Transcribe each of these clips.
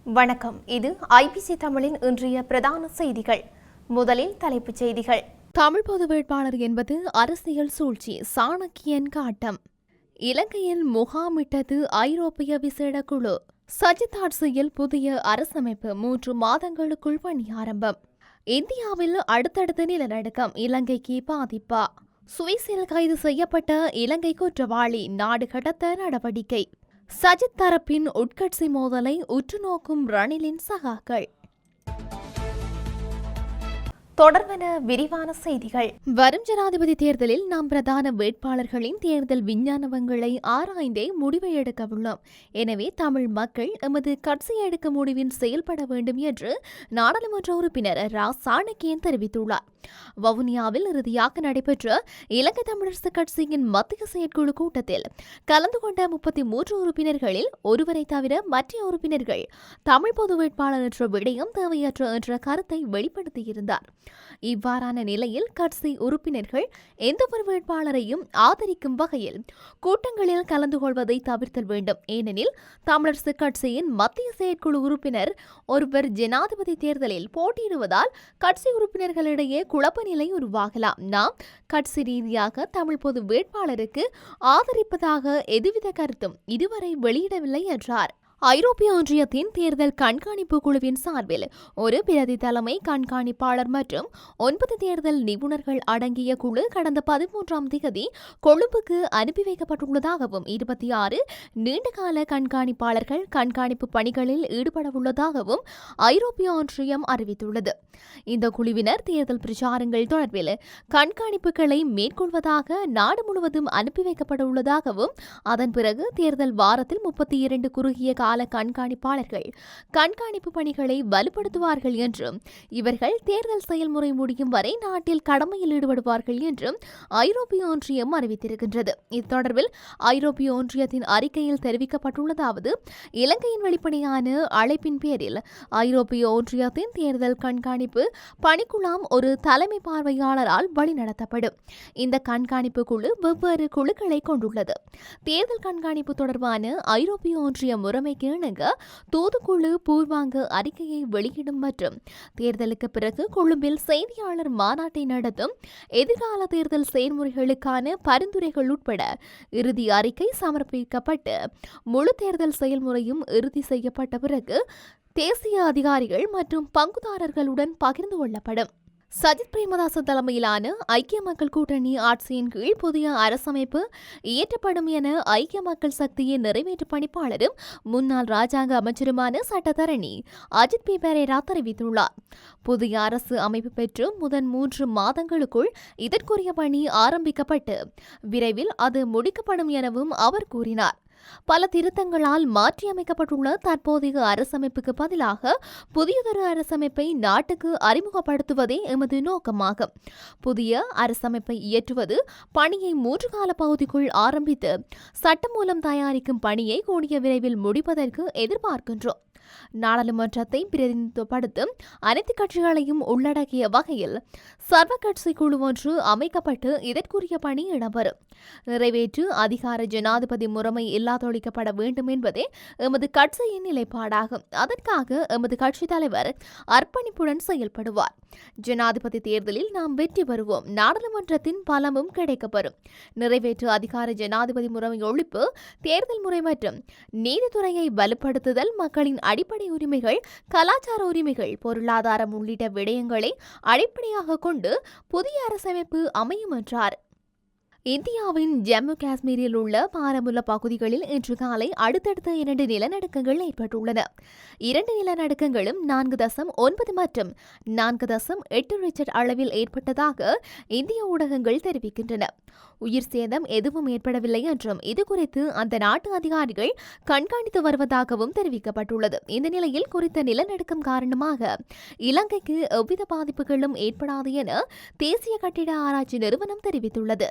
வணக்கம். இது ஐபிசி தமிழின் இன்றைய பிரதான செய்திகள். முதலில் தலைப்புச் செய்திகள். தமிழ் பொது வேட்பாளர் என்பது அரசியல் சூழ்ச்சி, சாணக்கியன் காட்டம். இலங்கையில் முகாமிட்டது ஐரோப்பிய விசேட குழு. சஜித் ஆட்சியில் புதிய அரசமைப்பு 3 மாதங்களுக்குள் பணி ஆரம்பம். இந்தியாவில் அடுத்தடுத்த நிலநடுக்கம், இலங்கைக்கு பாதிப்பா? சுவிஸில் கைது செய்யப்பட்ட இலங்கை குற்றவாளி நாடு கடத்த நடவடிக்கை. சஜித் தரப்பின் உட்கட்சி மோதலை உற்றுநோக்கும் ரணிலின் சகாக்கள். தொடர்பான விரிவான செய்திகள். வரும் ஜனாதிபதி தேர்தலில் நாம் பிரதான வேட்பாளர்களின் தேர்தல் விஞ்ஞானங்களை ஆராய்ந்தே முடிவை எடுக்க உள்ளோம். எனவே தமிழ் மக்கள் எமது கட்சி எடுக்கும் முடிவின் செயல்பட வேண்டும் என்று நாடாளுமன்ற உறுப்பினர் ரா சாணக்கியன் தெரிவித்துள்ளார். வவுனியாவில் இறுதியாக நடைபெற்ற இலங்கை தமிழரசு கட்சியின் மத்திய செயற்குழு கூட்டத்தில் கலந்து கொண்ட 33 உறுப்பினர்களில் ஒருவரை தவிர மற்ற உறுப்பினர்கள் தமிழ் பொது வேட்பாளர் என்ற விடயம் தேவையற்ற என்ற கருத்தை வெளிப்படுத்தியிருந்தார். இவ்வாறான நிலையில் கட்சி உறுப்பினர்கள் எந்தவொரு வேட்பாளரையும் ஆதரிக்கும் வகையில் கூட்டங்களில் கலந்து கொள்வதை தவிர்த்தல் வேண்டும். ஏனெனில் தமிழரசு கட்சியின் மத்திய செயற்குழு உறுப்பினர் ஒருவர் ஜனாதிபதி தேர்தலில் போட்டியிடுவதால் கட்சி உறுப்பினர்களிடையே குழப்ப நிலை உருவாகலாம். நாம் கட்சி ரீதியாக தமிழ் பொது வேட்பாளருக்கு ஆதரிப்பதாக எதுவித கருத்தும் இதுவரை வெளியிடவில்லை என்றார். ஐரோப்பிய ஒன்றியத்தின் தேர்தல் கண்காணிப்பு குழுவின் சார்பில் ஒரு பிரதி தலைமை கண்காணிப்பாளர் மற்றும் 9 தேர்தல் நிபுணர்கள் அடங்கிய குழு கடந்த 13ஆம் தேதி கொழும்புக்கு அனுப்பி வைக்கப்பட்டுள்ளதாகவும் 26 நீண்டகால கண்காணிப்பாளர்கள் கண்காணிப்பு பணிகளில் ஈடுபட உள்ளதாகவும் ஐரோப்பிய ஒன்றியம் அறிவித்துள்ளது. இந்த குழுவினர் தேர்தல் பிரச்சாரங்கள் தொடர்பில் கண்காணிப்புகளை மேற்கொள்வதாக நாடு முழுவதும் அனுப்பி வைக்கப்பட உள்ளதாகவும் அதன் பிறகு தேர்தல் வாரத்தில் 32 குறுகிய கால கண்காணிப்பாளர்கள் கண்காணிப்பு பணிகளை வலுப்படுத்துவார்கள் என்றும் இவர்கள் தேர்தல் செயல்முறை முடியும் வரை நாட்டில் கடமையில் ஈடுபடுவார்கள் என்றும் ஐரோப்பிய ஒன்றியம் அறிவித்திருக்கின்றது. இது தொடர்பில் ஐரோப்பிய ஒன்றியத்தின் அறிக்கையில் தெரிவிக்கப்பட்டுள்ளதாவது, இலங்கையின் வெளிப்படையான அழைப்பின் பேரில் ஐரோப்பிய ஒன்றியத்தின் தேர்தல் கண்காணிப்பு பணிக்குழாம் ஒரு தலைமை பார்வையாளரால் வழிநடத்தப்படும். இந்த கண்காணிப்பு குழு வெவ்வேறு குழுக்களை கொண்டுள்ளது. தேர்தல் கண்காணிப்பு தொடர்பான ஐரோப்பிய ஒன்றிய முறைமைக்கு இணங்க தூதுக்குழு பூர்வாங்க அறிக்கையை வெளியிடும் மற்றும் தேர்தலுக்கு பிறகு கொழும்பில் செய்தியாளர் மாநாட்டை நடத்தும். எதிர்கால தேர்தல் செயல்முறைகளுக்கான பரிந்துரைகள் உட்பட இறுதி அறிக்கை சமர்ப்பிக்கப்பட்டு முழு தேர்தல் செயல்முறையும் இறுதி செய்யப்பட்ட பிறகு தேசிய அதிகாரிகள் மற்றும் பங்குதாரர்களுடன் பகிர்ந்து கொள்ளப்படும். சஜித் பிரேமதாச தலைமையிலான ஐக்கிய மக்கள் கூட்டணி ஆட்சியின் கீழ் புதிய அரசமைப்பு இயற்றப்படும் என ஐக்கிய மக்கள் சக்தியின் நிறைவேற்று பணிப்பாளரும் முன்னாள் ராஜாங்க அமைச்சருமான சட்டத்தரணி அஜித் பி பெரேரா தெரிவித்துள்ளார். புதிய அரசு அமைப்பு பெற்று முதல் 3 மாதங்களுக்குள் இதற்குரிய பணி ஆரம்பிக்கப்பட்டு விரைவில் அது முடிக்கப்படும் எனவும் அவர் கூறினார். பல திருத்தங்களால் மாற்றியமைக்கப்பட்டுள்ள தற்போதைய அரசமைப்புக்கு பதிலாக புதியதொரு அரசமைப்பை நாட்டுக்கு அறிமுகப்படுத்துவதே எமது நோக்கமாகும். புதிய அரசமைப்பை இயற்றுவது பணியை 3 கால பகுதிக்குள் ஆரம்பித்து சட்டமூலம் தயாரிக்கும் பணியை கூடிய விரைவில் முடிப்பதற்கு எதிர்பார்க்கின்றோம். நாடாளுமன்றத்தை பிரதிநிதித்துவப்படுத்தும் அனைத்து கட்சிகளையும் உள்ளடக்கிய வகையில் சர்வ கட்சி குழு ஒன்று அமைக்கப்பட்டு இதற்குரிய பணி இடம்பெறும். நிறைவேற்று அதிகார ஜனாதிபதி முறைமை இல்லாதொழிக்கப்பட வேண்டும் என்பதே எமது கட்சியின் நிலைப்பாடாகும். அதற்காக எமது கட்சி தலைவர் அர்ப்பணிப்புடன் செயல்படுவார். ஜனாதிபதி தேர்தலில் நாம் வெற்றி பெறுவோம். நாடாளுமன்றத்தின் பலமும் கிடைக்கப்பெறும். நிறைவேற்று அதிகார ஜனாதிபதி முறைமை ஒழிப்பு, தேர்தல் முறை மற்றும் நீதித்துறையை வலுப்படுத்துதல், மக்களின் அடிப்படை உரிமைகள், கலாச்சார உரிமைகள், பொருளாதாரம் உள்ளிட்ட விடயங்களை அடிப்படையாக கொண்டு புதிய அரசமைப்பு அமையும் என்றார். இந்தியாவின் ஜம்மு காஷ்மீரில் உள்ள பாரமுல்லா பகுதிகளில் இன்று காலை அடுத்தடுத்த 2 நிலநடுக்கங்கள் ஏற்பட்டுள்ளன. 2 நிலநடுக்கங்களும் 4.9 மற்றும் 4.8 ரிக்டர் அளவில் ஏற்பட்டதாக இந்திய ஊடகங்கள் தெரிவிக்கின்றன. உயிர் சேதம் எதுவும் ஏற்படவில்லை என்றும் இதுகுறித்து அந்த நாட்டு அதிகாரிகள் கண்காணித்து வருவதாகவும் தெரிவிக்கப்பட்டுள்ளது. இந்த நிலையில் குறித்த நிலநடுக்கம் காரணமாக இலங்கைக்கு எவ்வித பாதிப்புகளும் ஏற்படாது என தேசிய கட்டிட ஆராய்ச்சி நிறுவனம் தெரிவித்துள்ளது.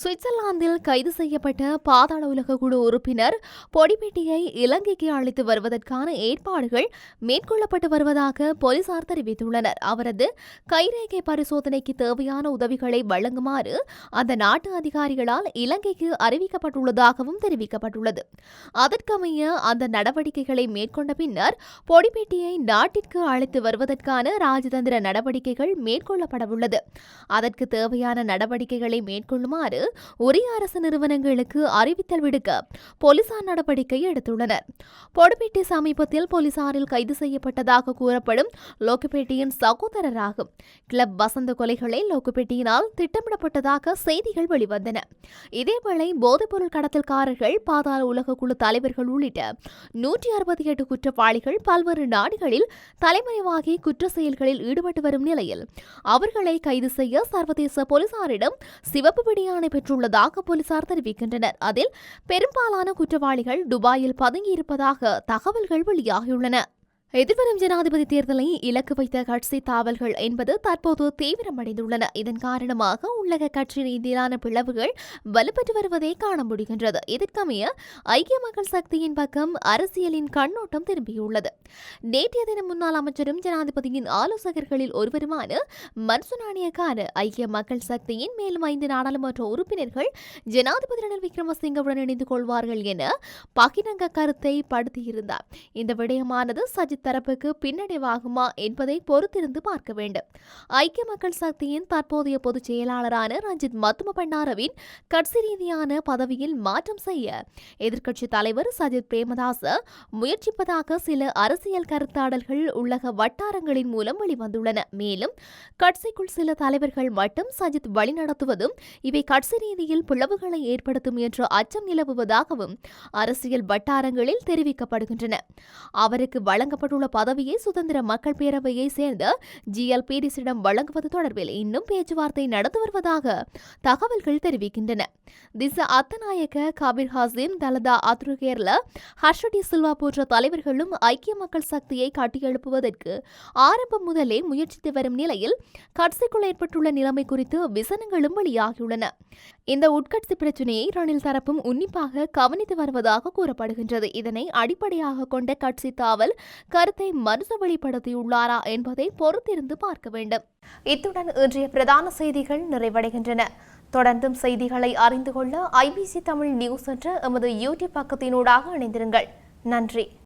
சுவிட்சர்லாந்தில் கைது செய்யப்பட்ட பாதாள உலக குழு உறுப்பினர் பொடிபெட்டியை இலங்கைக்கு அழைத்து வருவதற்கான ஏற்பாடுகள் மேற்கொள்ளப்பட்டு வருவதாக போலீசார் தெரிவித்துள்ளனர். அவரது கைரேகை பரிசோதனைக்கு தேவையான உதவிகளை வழங்குமாறு அந்த நாட்டு அதிகாரிகளால் இலங்கைக்கு அறிவிக்கப்பட்டுள்ளதாகவும் தெரிவிக்கப்பட்டுள்ளது. அதற்கமைய அந்த நடவடிக்கைகளை மேற்கொண்ட பின்னர் பொடிபெட்டியை நாட்டிற்கு அழைத்து வருவதற்கான ராஜதந்திர நடவடிக்கைகள் மேற்கொள்ளப்படவுள்ளது. அதற்கு தேவையான நடவடிக்கைகளை மேற்கொள்ளுமாறு உரிய அரசு நிறுவனங்களுக்கு அறிவித்தல் விடுக்க போலீசார் நடவடிக்கை எடுத்துள்ளனர். பொடிபெட்டி சமீபத்தில் போலீசாரில் கைது செய்யப்பட்டதாக கூறப்படும் லோக்குபெட்டியின் சகோதரராகும். கிளப் வசந்த கொலைகளை லோக்குபெட்டியினால் திட்டமிடப்பட்டதாக செய்திகள் வெளிவந்தன. இதேவேளை போதைப்பொருள் கடத்தல்காரர்கள், பாதாள உலக குழு தலைவர்கள் உள்ளிட்ட 168 குற்றவாளிகள் பல்வேறு நாடுகளில் தலைமறைவாகி குற்ற செயல்களில் ஈடுபட்டு வரும் நிலையில் அவர்களை கைது செய்ய சர்வதேச போலீசாரிடம் சிவப்பு பிடியாணை பெற்றுள்ளதாக போலீசார் தெரிவிக்கின்றனர். அதில் பெரும்பாலான குற்றவாளிகள் துபாயில் பதுங்கியிருப்பதாக தகவல்கள் வெளியாகியுள்ளன. எதிர்வரும் ஜனாதிபதி தேர்தலை இலக்கு வைத்த கட்சி தாவல்கள் என்பது தற்போது தீவிரமடைந்துள்ளன. இதன் காரணமாக உள்ளக கட்சி ரீதியிலான பிளவுகள் வலுப்பெற்று வருவதை காண முடிகின்றது. இதற்கமைய ஐக்கிய மக்கள் சக்தியின் பக்கம் அரசியலின் கண்ணோட்டம் திரும்பியுள்ளது. நேற்றைய தினம் முன்னாள் அமைச்சரும் ஜனாதிபதியின் ஆலோசகர்களில் ஒருவருமான மன்சூர் நாணயக்கார ஐக்கிய மக்கள் சக்தியின் மேலும் 5 நாடாளுமன்ற உறுப்பினர்கள் ஜனாதிபதி ரணில் விக்ரமசிங்கவுடன் இணைந்து கொள்வார்கள் என பகிரங்க கருத்தை படுத்தியிருந்தார். இந்த விடயமானது சஜித் தரப்புக்கு பின்னடைவாகுமா என்பதை பொறுத்திருந்து பார்க்க வேண்டும். ஐக்கிய மக்கள் சக்தியின் தற்போதைய பொதுச் செயலாளரான ரஞ்சித் மத்தும பண்டாரவின் கட்சி ரீதியான பதவியில் மாற்றம் செய்ய எதிர்க்கட்சித் தலைவர் சஜித் பிரேமதாச முயற்சிப்பதாக சில அரசியல் கருத்தாடல்கள் உள்ளக வட்டாரங்களின் மூலம் வெளிவந்துள்ளன. மேலும் கட்சிக்குள் சில தலைவர்கள் மட்டும் சஜித் வழிநடத்துவதும் இவை கட்சி ரீதியில் பிளவுகளை ஏற்படுத்தும் என்ற அச்சம் நிலவுவதாகவும் அரசியல் வட்டாரங்களில் தெரிவிக்கப்படுகின்றன. அவருக்கு வழங்கப்பட்டுள்ள பதவியை சுதந்திர மக்கள் பேரவையை சேர்ந்த GLPDசிடம் வழங்குவது தொடர்பில் இன்னும் பேச்சுவார்த்தை நடந்து வருவதாக தகவல்கள் தெரிவிக்கின்றன. திச அத்தநாயக்க, கபீர் ஹாசிம், தலதா அத்ருகேர்ல, ஹர்ஷடி சில்வா போன்ற தலைவர்களும் ஐக்கிய மக்கள் சக்தியை கட்டியெழுப்புவதற்கு ஆரம்பம் முதலே முயற்சித்து வரும் நிலையில் கட்சிக்குள் ஏற்பட்டுள்ள நிலைமை குறித்து விசனங்களும் வெளியாகியுள்ளன. இந்த உட்கட்சி பிரச்சினையை ரணில் தரப்பும் உன்னிப்பாக கவனித்து வருவதாக கூறப்படுகின்றது. இதனை அடிப்படையாக கொண்ட கட்சி தாவல் கருத்தை மறுத்து வெளிப்படுத்தியுள்ளாரா என்பதை பொறுத்திருந்து பார்க்க வேண்டும். இத்துடன் இன்றைய பிரதான செய்திகள் நிறைவடைகின்றன. தொடர்ந்தும் செய்திகளை அறிந்து கொள்ள IBC தமிழ் நியூஸ் என்ற எமது யூடியூப் பக்கத்தினூடாக இணைந்திருங்கள். நன்றி.